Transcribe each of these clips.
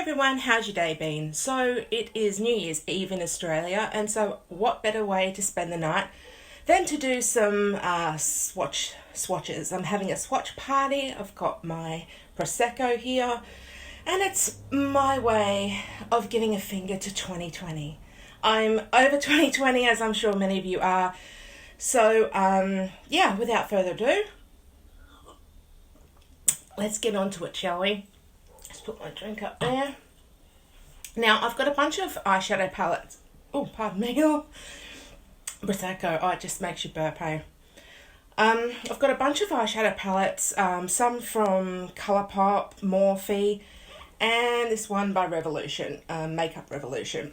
everyone, how's your day been? So it is New Year's Eve in Australia, and so what better way to spend the night than to do some swatches. I'm having a swatch party. I've got my Prosecco here, and it's my way of giving a finger to 2020. I'm over 2020, as I'm sure many of you are. So yeah, without further ado, let's get on to it, shall we? Let's put my drink up there. Now, I've got a bunch of eyeshadow palettes. Oh, pardon me. Prosecco. Oh, it just makes you burp, hey? I've got a bunch of eyeshadow palettes, some from Colourpop, Morphe, and this one by Revolution, Makeup Revolution.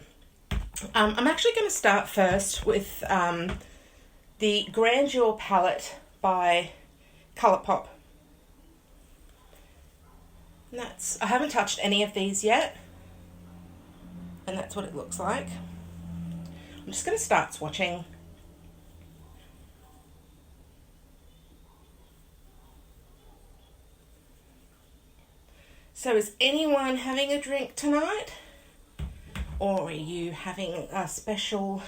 I'm actually going to start first with the Grandeur palette by Colourpop. And I haven't touched any of these yet, and that's what it looks like. I'm just going to start swatching. So is anyone having a drink tonight? Or are you having a special,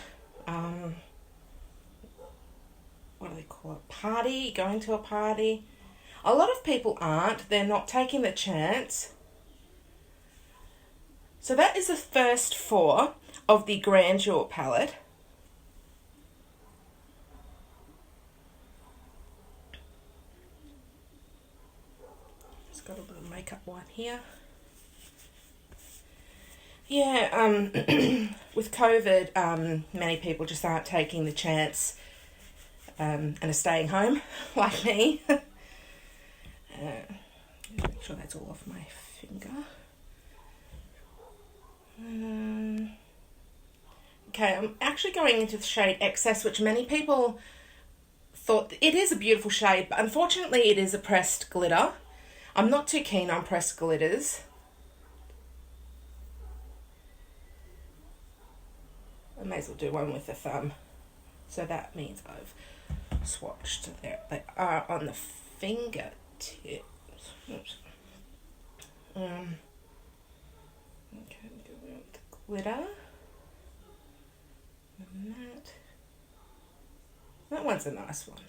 what do they call it, party? Going to a party? A lot of people aren't. They're not taking the chance. So that is the first four of the Grandeur palette. Just got a little makeup wipe here. Yeah, with COVID, many people just aren't taking the chance and are staying home, like me. Make sure that's all off my finger. Okay, I'm actually going into the shade Excess, which many people thought it is a beautiful shade, but unfortunately it is a pressed glitter. I'm not too keen on pressed glitters. I may as well do one with the thumb. So that means I've swatched. There they are on the fingertips. Oops. Okay, go with the glitter. And that one's a nice one.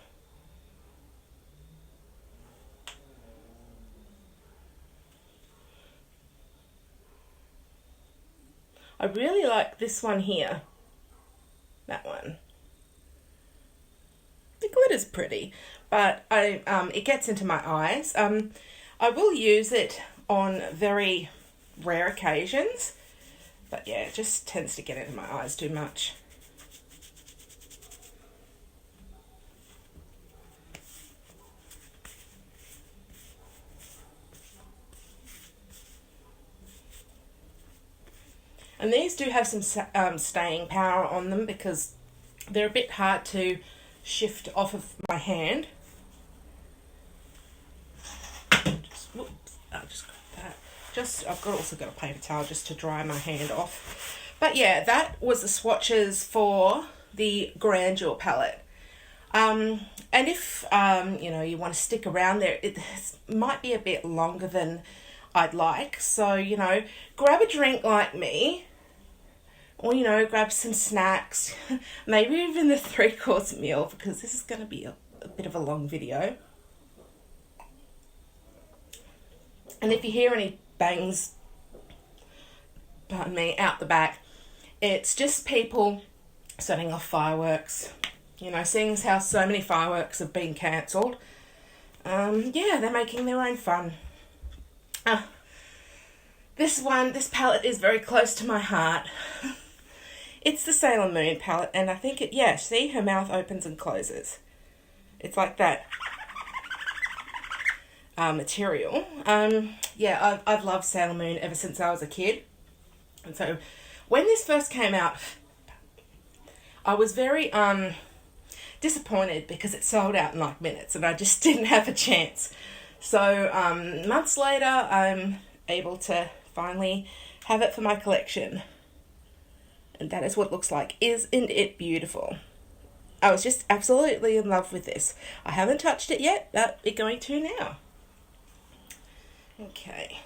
I really like this one here. That one. The glitter's pretty, but it gets into my eyes. I will use it on very rare occasions, but yeah, it just tends to get into my eyes too much. And these do have some staying power on them because they're a bit hard to shift off of my hand. I've also got a paper towel just to dry my hand off. But yeah, that was the swatches for the Grandeur palette. And if you want to stick around there, it might be a bit longer than I'd like. So, grab a drink like me, or, grab some snacks, maybe even the 3-course meal, because this is going to be a bit of a long video. And if you hear any bangs, pardon me, out the back, it's just people setting off fireworks. Seeing as how so many fireworks have been cancelled, yeah, they're making their own fun. This palette is very close to my heart. It's the Sailor Moon palette, and I think see, her mouth opens and closes. It's like that material. Yeah, I've loved Sailor Moon ever since I was a kid. And so when this first came out, I was very disappointed because it sold out in like minutes and I just didn't have a chance. So months later, I'm able to finally have it for my collection. And that is what it looks like. Isn't it beautiful? I was just absolutely in love with this. I haven't touched it yet, but we're going to now. Okay.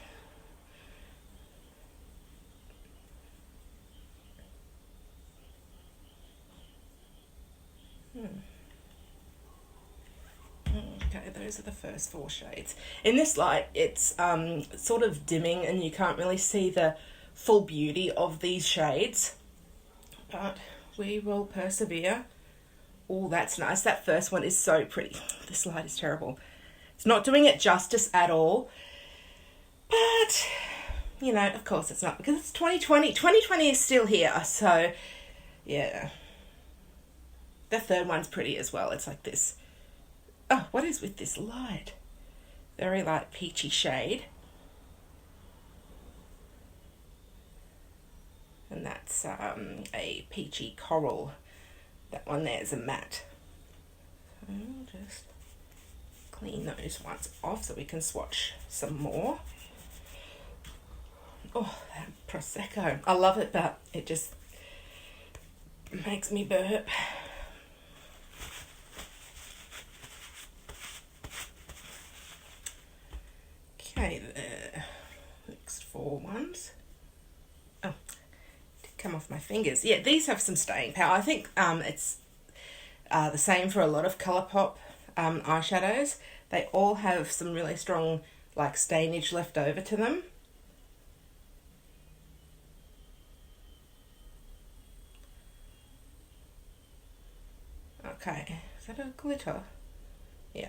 those are the first 4 shades. In this light, it's sort of dimming and you can't really see the full beauty of these shades. But we will persevere. Oh, that's nice. That first one is so pretty. This light is terrible. It's not doing it justice at all. But, you know, of course it's not, because it's 2020. 2020 is still here, so, yeah. The third one's pretty as well. It's like this. Oh, what is with this light? Very light peachy shade. And that's a peachy coral. That one there is a matte. So I'll just clean those ones off so we can swatch some more. Oh, that Prosecco. I love it, but it just makes me burp. Okay, the next 4 ones. Oh, did come off my fingers. Yeah, these have some staying power. I think it's the same for a lot of Colourpop eyeshadows. They all have some really strong like stainage left over to them. Okay, is that a glitter? Yeah.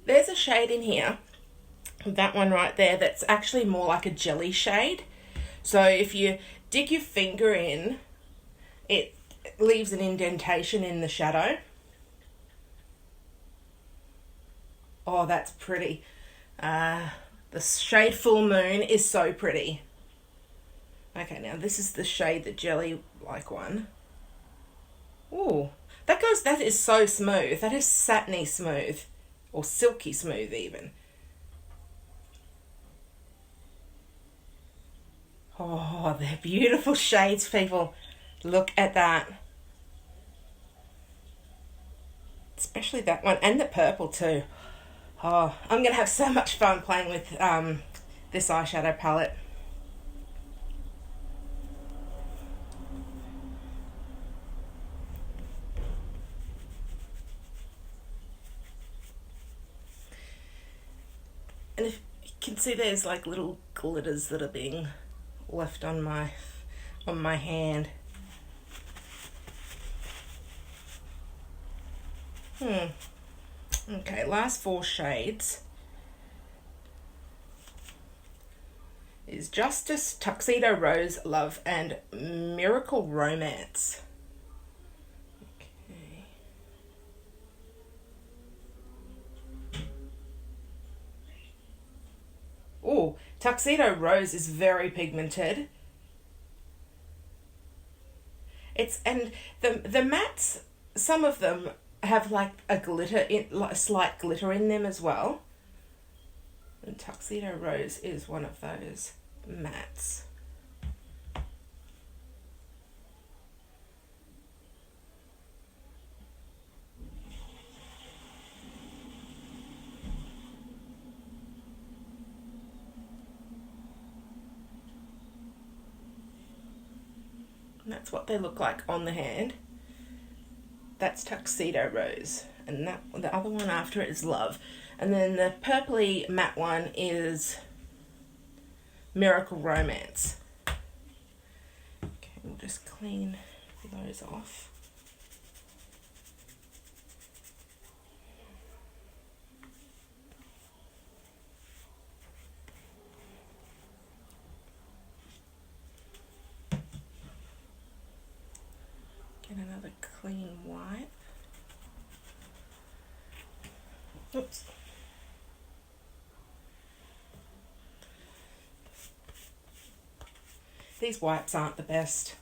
There's a shade in here, that one right there, that's actually more like a jelly shade. So if you dig your finger in, it leaves an indentation in the shadow. Oh, that's pretty. The shade Full Moon is so pretty. Okay, now this is the shade, the jelly-like one. Ooh, that is so smooth. That is satiny smooth. Or silky smooth even. Oh, they're beautiful shades, people. Look at that. Especially that one, and the purple too. Oh, I'm going to have so much fun playing with this eyeshadow palette. And if you can see, there's like little glitters that are being left on my hand. Okay, last 4 shades is Justice, Tuxedo Rose, Love, and Miracle Romance. Okay. Oh, Tuxedo Rose is very pigmented. And the mattes, some of them have like a slight glitter in them as well. And Tuxedo Rose is one of those mattes. And that's what they look like on the hand. That's Tuxedo Rose, and the other one after it is Love. And then the purpley matte one is Miracle Romance. Okay, we'll just clean those off. Get another clean wipe. Oops. These wipes aren't the best.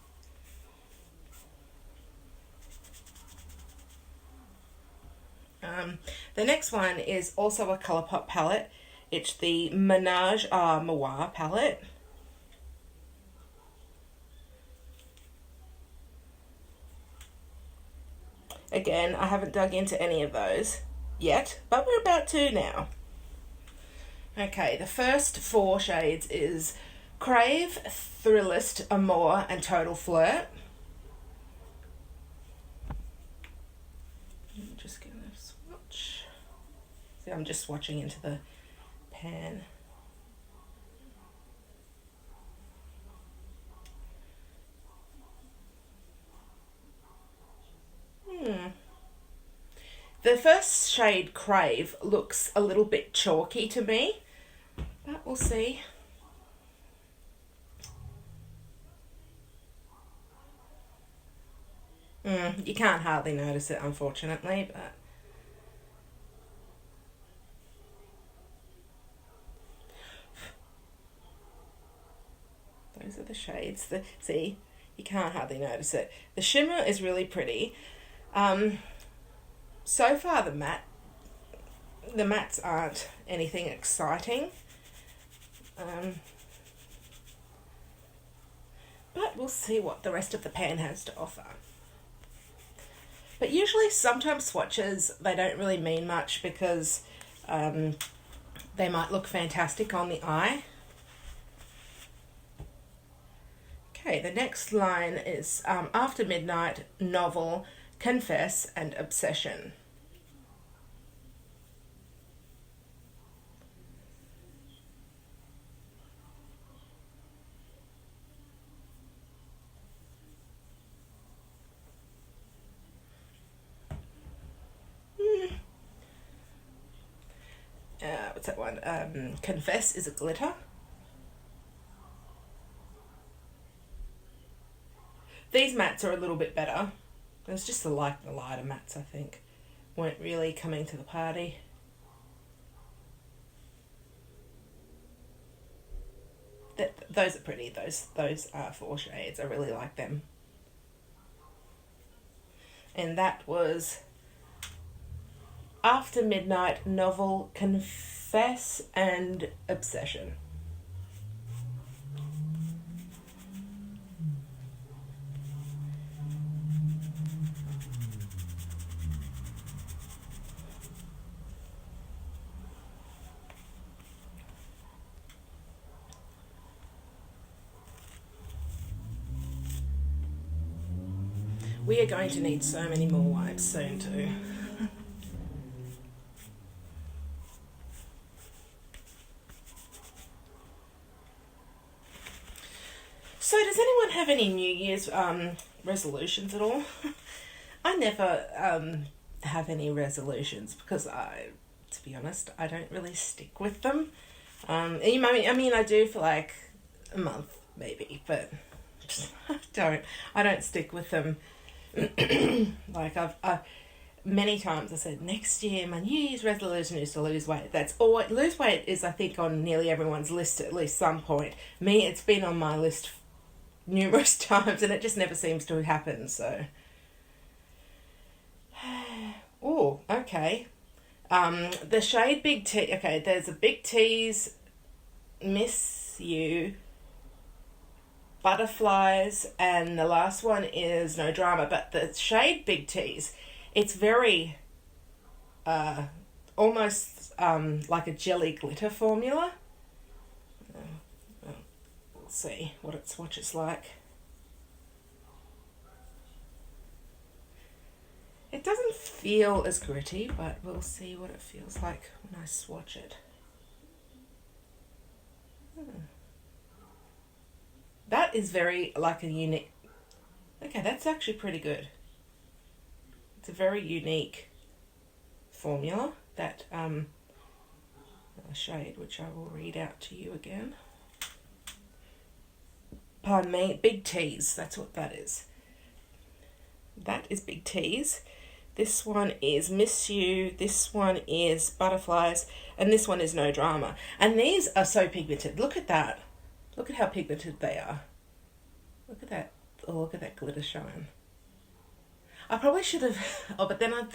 The next one is also a Colourpop palette. It's the Menage Noir palette. Again, I haven't dug into any of those yet, but we're about to now. Okay, the first 4 shades is Crave, Thrillist, Amour, and Total Flirt. I'm just going to swatch. See, I'm just swatching into the pan. The first shade, Crave, looks a little bit chalky to me, but we'll see. You can't hardly notice it, unfortunately, but those are the shades. See, you can't hardly notice it. The shimmer is really pretty. So far, the mattes aren't anything exciting. But we'll see what the rest of the pan has to offer. But usually, sometimes swatches, they don't really mean much because they might look fantastic on the eye. Okay, the next line is After Midnight, Novel, Confess, and Obsession. What's that one? Confess is a glitter. These mattes are a little bit better. It's just the lighter mattes, I think, weren't really coming to the party. Those are pretty. Those are 4 shades. I really like them. And that was After Midnight, Novel, Confess, and Obsession. We are going to need so many more wipes soon too. So does anyone have any New Year's resolutions at all? I never have any resolutions because to be honest, I don't really stick with them. I mean, I do for like a month maybe, but I don't stick with them. Like I've many times I said next year my New Year's resolution is to lose weight. That's all. Lose weight is, I think, on nearly everyone's list at least some point. Me, it's been on my list numerous times and it just never seems to happen. So oh, okay. The shade Big T. Okay, there's a Big T's, Miss You, Butterflies, and the last one is No Drama. But the shade Big T's, it's very almost like a jelly glitter formula. We'll see what its swatch is like. It doesn't feel as gritty, but we'll see what it feels like when I swatch it. That is very like a unique. Okay, that's actually pretty good. It's a very unique formula, that shade, which I will read out to you again. Pardon me, Big T's, that's what that is. That is Big T's. This one is Miss You, this one is Butterflies, and this one is No Drama. And these are so pigmented. Look at that. Look at how pigmented they are. Look at that. Oh, look at that glitter shine. I probably should have... Oh, but then I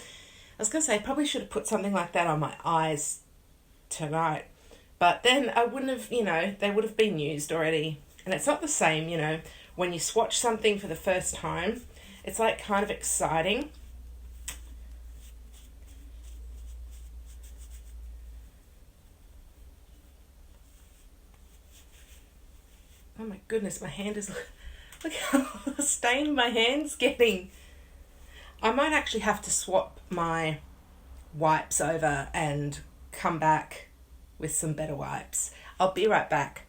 was going to say, I probably should have put something like that on my eyes tonight. But then I wouldn't have, they would have been used already. And it's not the same, when you swatch something for the first time. It's like kind of exciting. Oh my goodness, my hand is... Look how stained my hand's getting. I might actually have to swap my wipes over and come back with some better wipes. I'll be right back.